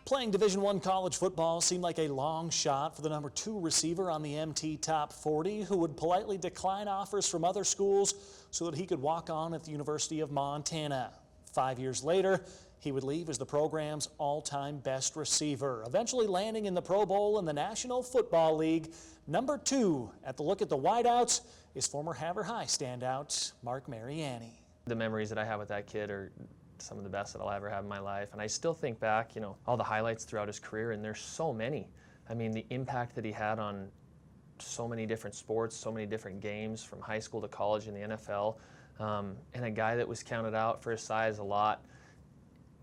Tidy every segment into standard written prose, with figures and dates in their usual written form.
Playing Division I college football seemed like a long shot for the number 2 receiver on the MT Top 40, who would politely decline offers from other schools so that he could walk on at the University of Montana. 5 years later, he would leave as the program's all-time best receiver, eventually landing in the Pro Bowl in the National Football League. Number 2 at the Look at the Wideouts is former Havre High standout Marc Mariani. The memories that I have with that kid are some of the best that I'll ever have in my life. And I still think back, all the highlights throughout his career, and there's so many. I mean, the impact that he had on so many different sports, so many different games, from high school to college and the NFL, and a guy that was counted out for his size a lot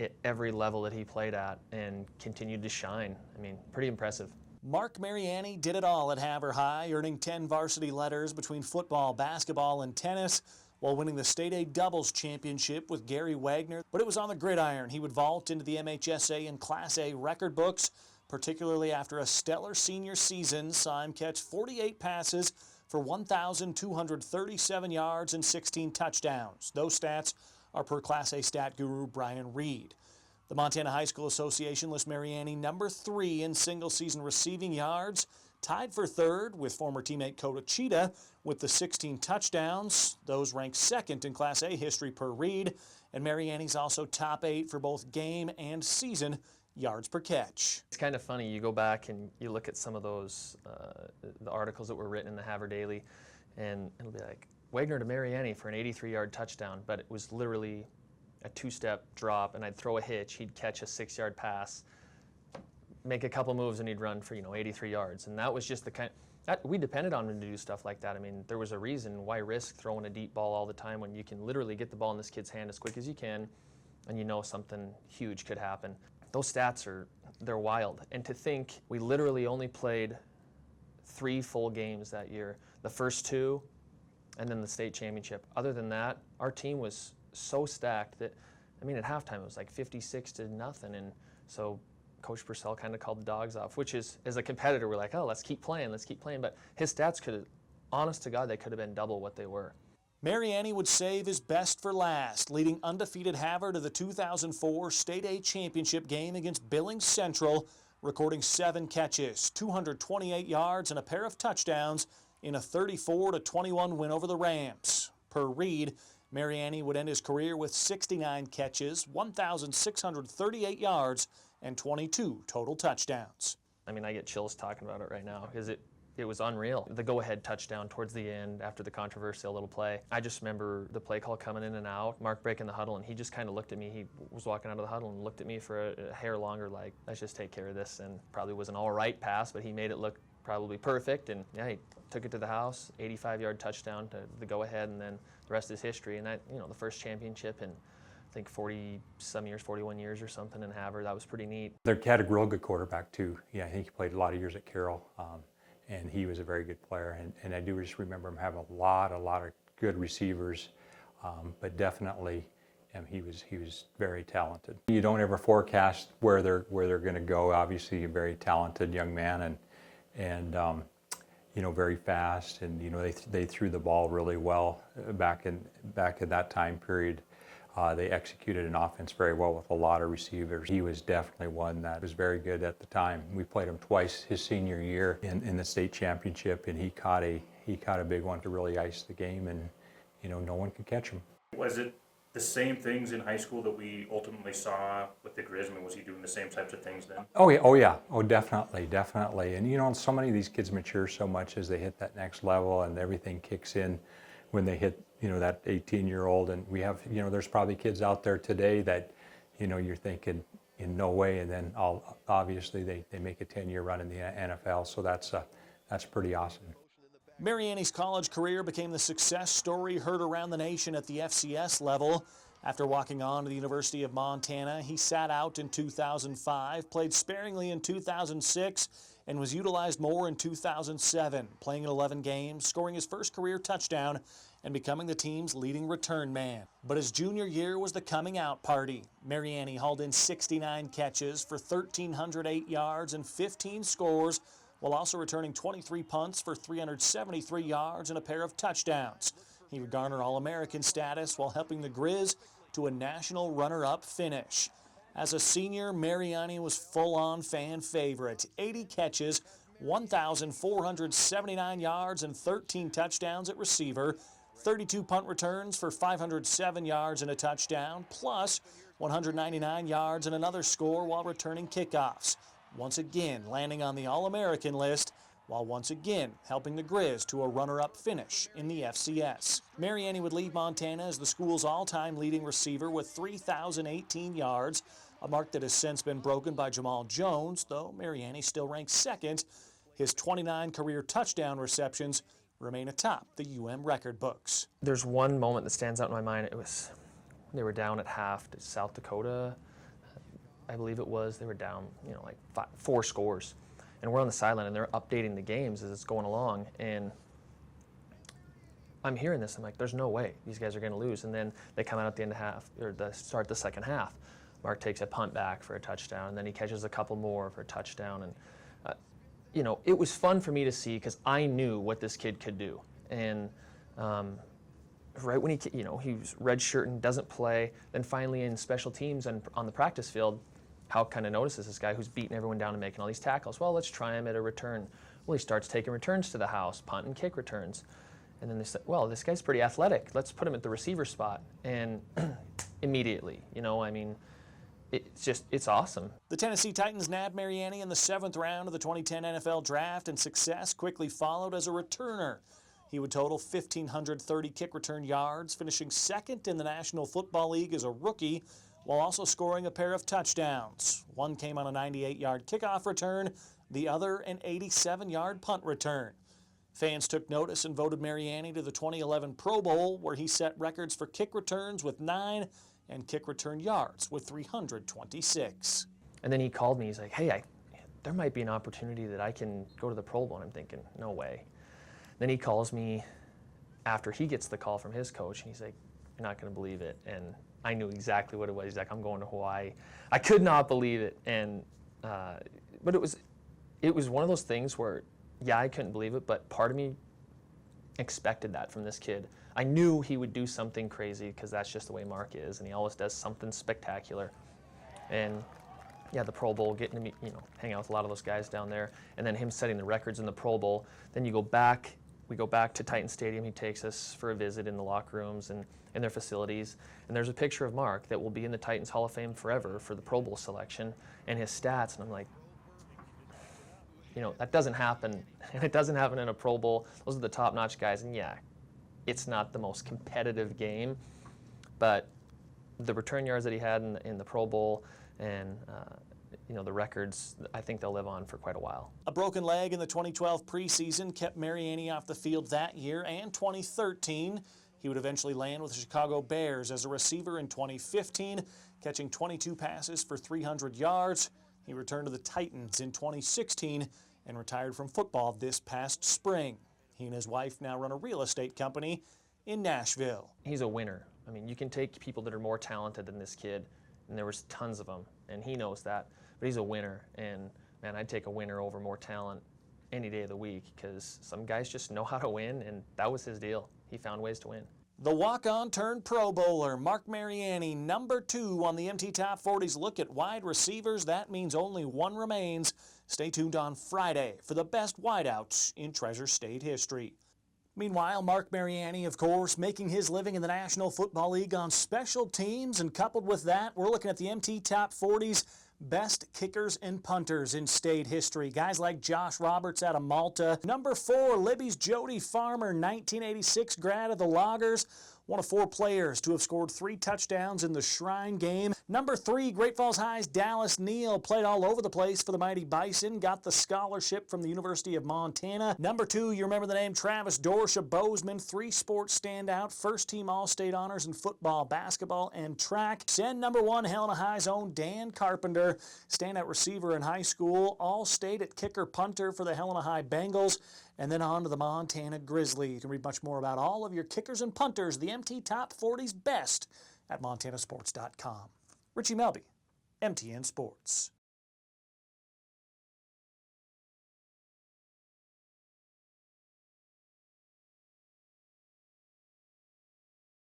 at every level that he played at and continued to shine. I mean, pretty impressive. Marc Mariani did it all at Havre High, earning 10 varsity letters between football, basketball, and tennis, while winning the State A doubles championship with Gary Wagner. But it was on the gridiron he would vault into the MHSA and Class A record books, particularly after a stellar senior season saw him catch 48 passes for 1,237 yards and 16 touchdowns. Those stats are per Class A stat guru Brian Reed. The Montana High School Association lists Mariani number 3 in single-season receiving yards, tied for 3rd with former teammate Kota Cheetah with the 16 touchdowns. Those rank 2nd in Class A history per Reed, and Mariani's also top 8 for both game and season yards per catch. It's kind of funny, you go back and you look at some of those the articles that were written in the Havre Daily, and it'll be like, Wagner to Mariani for an 83-yard touchdown, but it was literally a 2-step drop, and I'd throw a hitch, he'd catch a 6-yard pass, make a couple moves, and he'd run for 83 yards. And that was just the kind that we depended on him to do stuff like that. I mean, there was a reason why risk throwing a deep ball all the time when you can literally get the ball in this kid's hand as quick as you can, and something huge could happen. Those stats they're wild. And to think we literally only played 3 full games that year, the first 2 and then the state championship. Other than that, our team was so stacked that, at halftime it was like 56-0, and so Coach Purcell kind of called the dogs off, which is, as a competitor, we're like, oh, let's keep playing, but his stats could have, honest to God, they could have been double what they were. Mariani would save his best for last, leading undefeated Havre to the 2004 State A championship game against Billings Central, recording 7 catches, 228 yards, and a pair of touchdowns in a 34-21 win over the Rams. Per Reed, Mariani would end his career with 69 catches, 1,638 yards, and 22 total touchdowns. I get chills talking about it right now because it was unreal. The go-ahead touchdown towards the end after the controversial little play. I just remember the play call coming in and out, Mark breaking the huddle, and he just kind of looked at me. He was walking out of the huddle and looked at me for a hair longer, like, let's just take care of this. And probably was an all right pass, but he made it look probably perfect. And yeah, he took it to the house, 85-yard touchdown to the go-ahead, and then the rest is history. And that, the first championship in, I think 40-some years, 41 years or something in Havre. That was pretty neat. They had a real good quarterback too. Yeah, I think he played a lot of years at Carroll, and he was a very good player. And I do just remember him having a lot of good receivers, but definitely he was very talented. You don't ever forecast where they're going to go. Obviously, a very talented young man, and very fast, and they threw the ball really well back in that time period. They executed an offense very well with a lot of receivers. He was definitely one that was very good at the time. We played him twice his senior year in the state championship, and he caught a big one to really ice the game, and no one could catch him. Was it the same things in high school that we ultimately saw with the Grizz? Was he doing the same types of things then? Oh yeah, definitely. And so many of these kids mature so much as they hit that next level, and everything kicks in when they hit that 18-year-old. And we have there's probably kids out there today that you're thinking in no way, and then obviously they make a 10-year run in the NFL. So that's pretty awesome. Mariani's college career became the success story heard around the nation at the FCS level. After walking on to the University of Montana, he sat out in 2005, played sparingly in 2006, and was utilized more in 2007, playing in 11 games, scoring his first career touchdown, and becoming the team's leading return man. But his junior year was the coming out party. Mariani hauled in 69 catches for 1,308 yards and 15 scores, while also returning 23 punts for 373 yards and a pair of touchdowns. He would garner All-American status while helping the Grizz to a national runner-up finish. As a senior, Mariani was full-on fan favorite. 80 catches, 1,479 yards, and 13 touchdowns at receiver. 32 punt returns for 507 yards and a touchdown, plus 199 yards and another score while returning kickoffs. Once again landing on the All-American list, while once again helping the Grizz to a runner-up finish in the FCS. Mariani would lead Montana as the school's all-time leading receiver with 3,018 yards, a mark that has since been broken by Jamal Jones, though Mariani still ranks second. His 29 career touchdown receptions remain atop the UM record books. There's one moment that stands out in my mind. It was they were down at half to South Dakota, I believe it was. They were down, like 4 scores. And we're on the sideline, and they're updating the games as it's going along. And I'm hearing this. I'm like, there's no way these guys are going to lose. And then they come out at the end of half, or the start the second half. Mark takes a punt back for a touchdown, and then he catches a couple more for a touchdown. And it was fun for me to see because I knew what this kid could do. And right when he was redshirting, doesn't play, then finally in special teams and on the practice field, Houck kind of notices this guy who's beating everyone down and making all these tackles. Well, let's try him at a return. Well, he starts taking returns to the house, punt and kick returns. And then they said, well, this guy's pretty athletic. Let's put him at the receiver spot. And immediately, it's awesome. The Tennessee Titans nabbed Mariani in the 7th round of the 2010 NFL Draft, and success quickly followed as a returner. He would total 1,530 kick return yards, finishing second in the National Football League as a rookie, while also scoring a pair of touchdowns. One came on a 98-yard kickoff return, the other an 87-yard punt return. Fans took notice and voted Mariani to the 2011 Pro Bowl, where he set records for kick returns with 9 and kick return yards with 326. And then he called me. He's like, hey, there might be an opportunity that I can go to the Pro Bowl. And I'm thinking, no way. Then he calls me after he gets the call from his coach, and he's like, you're not going to believe it. And I knew exactly what it was. He's like, I'm going to Hawaii. I could not believe it. And but it was one of those things where, yeah, I couldn't believe it, but part of me expected that from this kid. I knew he would do something crazy because that's just the way Mark is, and he always does something spectacular. And yeah, the Pro Bowl, getting to meet, hang out with a lot of those guys down there, and then him setting the records in the Pro Bowl. Then we go back to Titan Stadium. He takes us for a visit in the locker rooms and in their facilities. And there's a picture of Mark that will be in the Titans Hall of Fame forever for the Pro Bowl selection and his stats. And I'm like, that doesn't happen. And it doesn't happen in a Pro Bowl. Those are the top-notch guys. And yeah, it's not the most competitive game, but the return yards that he had in the Pro Bowl and the records, I think they'll live on for quite a while. A broken leg in the 2012 preseason kept Mariani off the field that year, and 2013. He would eventually land with the Chicago Bears as a receiver in 2015, catching 22 passes for 300 yards. He returned to the Titans in 2016 and retired from football this past spring. He and his wife now run a real estate company in Nashville. He's a winner. I mean, you can take people that are more talented than this kid, and there was tons of them, and he knows that. But he's a winner, and man, I'd take a winner over more talent any day of the week because some guys just know how to win, and that was his deal. He found ways to win. The walk-on turned Pro Bowler, Marc Mariani, number 2 on the MT Top 40's look at wide receivers. That means only one remains. Stay tuned on Friday for the best wideouts in Treasure State history. Meanwhile, Marc Mariani, of course, making his living in the National Football League on special teams, and coupled with that, we're looking at the MT Top 40's best kickers and punters in state history. Guys like Josh Roberts out of Malta. Number 4, Libby's Jody Farmer, 1986 grad of the Loggers. One of 4 players to have scored 3 touchdowns in the Shrine game. Number 3, Great Falls High's Dallas Neal, played all over the place for the Mighty Bison, got the scholarship from the University of Montana. Number 2, you remember the name Travis Dorsha Bozeman, 3-sport standout, first-team All-State honors in football, basketball, and track. And number 1, Helena High's own Dan Carpenter, standout receiver in high school, All-State at kicker punter for the Helena High Bengals, and then on to the Montana Grizzlies. You can read much more about all of your kickers and punters, the MT Top 40's best, at montanasports.com. Richie Melby, MTN Sports.